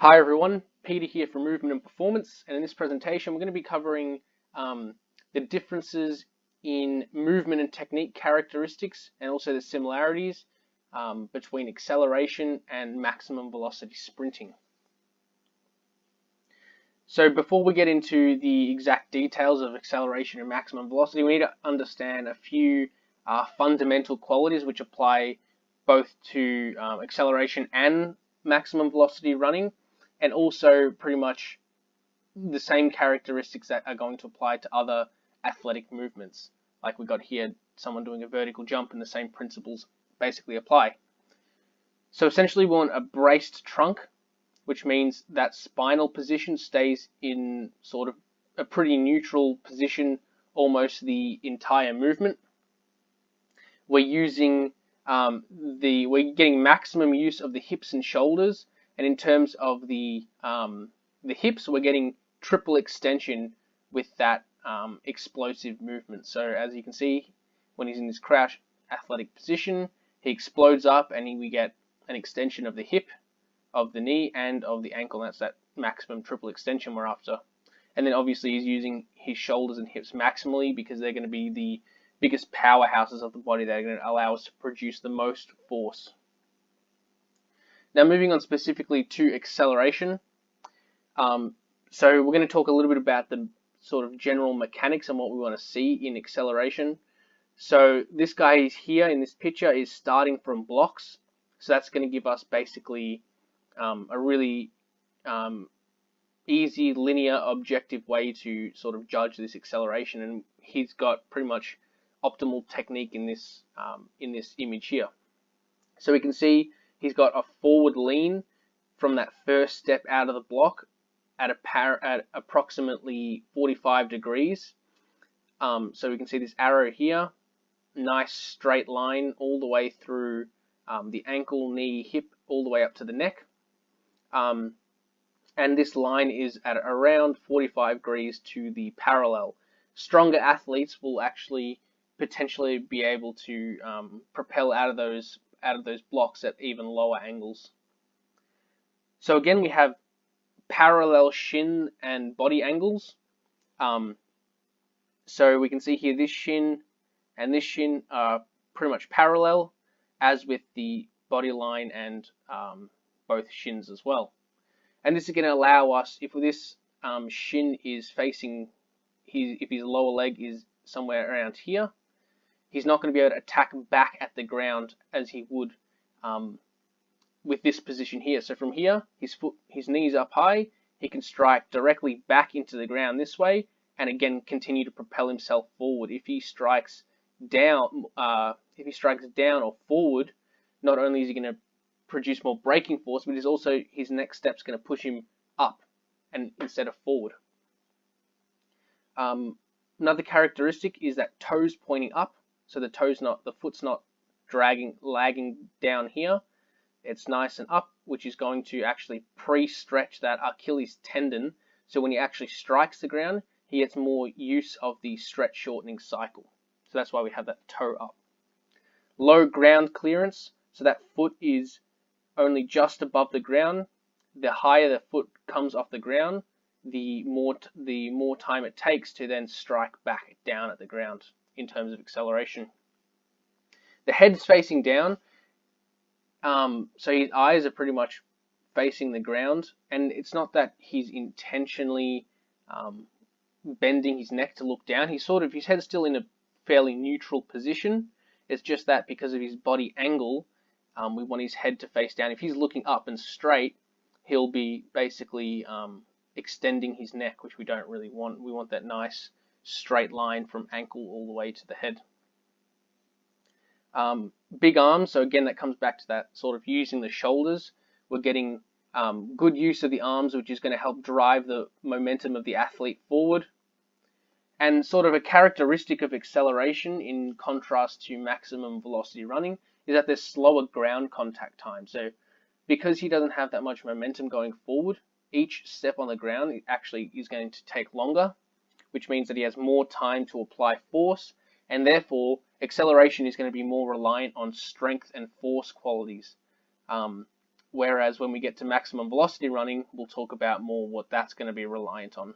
Hi everyone, Peter here from Movement and Performance, and in this presentation we're going to be covering um, the differences in movement and technique characteristics and also the similarities between acceleration and maximum velocity sprinting. So before we get into the exact details of acceleration and maximum velocity, we need to understand a few fundamental qualities which apply both to acceleration and maximum velocity running, and also pretty much the same characteristics that are going to apply to other athletic movements. Like we got here, someone doing a vertical jump, and the same principles basically apply. So essentially we want a braced trunk, which means that spinal position stays in sort of a pretty neutral position almost the entire movement. We're using we're getting maximum use of the hips and shoulders, and in terms of the hips, we're getting triple extension with that explosive movement. So as you can see, when he's in this crouch athletic position, he explodes up, and we get an extension of the hip, of the knee, and of the ankle. That's that maximum triple extension we're after. And then obviously he's using his shoulders and hips maximally because they're going to be the biggest powerhouses of the body that are going to allow us to produce the most force. Now moving on specifically to acceleration. So we're going to talk a little bit about the sort of general mechanics and what we want to see in acceleration. So this guy is here in this picture is starting from blocks. So that's going to give us basically a really easy, linear, objective way to sort of judge this acceleration, and he's got pretty much optimal technique in this image here. So we can see he's got a forward lean from that first step out of the block at approximately 45 degrees. So we can see this arrow here, nice straight line all the way through the ankle, knee, hip, all the way up to the neck. And this line is at around 45 degrees to the parallel. Stronger athletes will actually potentially be able to propel out of those blocks at even lower angles. So again, we have parallel shin and body angles. So we can see here this shin and this shin are pretty much parallel, as with the body line and both shins as well. And this is going to allow us, if this shin is facing, if his lower leg is somewhere around here, he's not going to be able to attack back at the ground as he would with this position here. So from here, his knees up high, he can strike directly back into the ground this way, and again continue to propel himself forward. If he strikes down, or forward, not only is he going to produce more braking force, but his next step's going to push him up and instead of forward. Another characteristic is that toes pointing up, so the foot's not lagging down here. It's nice and up, which is going to actually pre-stretch that Achilles tendon. So when he actually strikes the ground, he gets more use of the stretch shortening cycle. So that's why we have that toe up. Low ground clearance, so that foot is only just above the ground. The higher the foot comes off the ground, the more time it takes to then strike back down at the ground in terms of acceleration. The head's facing down, so his eyes are pretty much facing the ground, and it's not that he's intentionally bending his neck to look down. His head's still in a fairly neutral position. It's just that because of his body angle, we want his head to face down. If he's looking up and straight, he'll be basically extending his neck, which we don't really want. We want that nice straight line from ankle all the way to the head. Big arms, so again that comes back to that sort of using the shoulders. We're getting good use of the arms, which is going to help drive the momentum of the athlete forward. And sort of a characteristic of acceleration in contrast to maximum velocity running is that there's slower ground contact time. So because he doesn't have that much momentum going forward, each step on the ground actually is going to take longer, which means that he has more time to apply force, and therefore acceleration is going to be more reliant on strength and force qualities. Whereas when we get to maximum velocity running, we'll talk about more what that's going to be reliant on.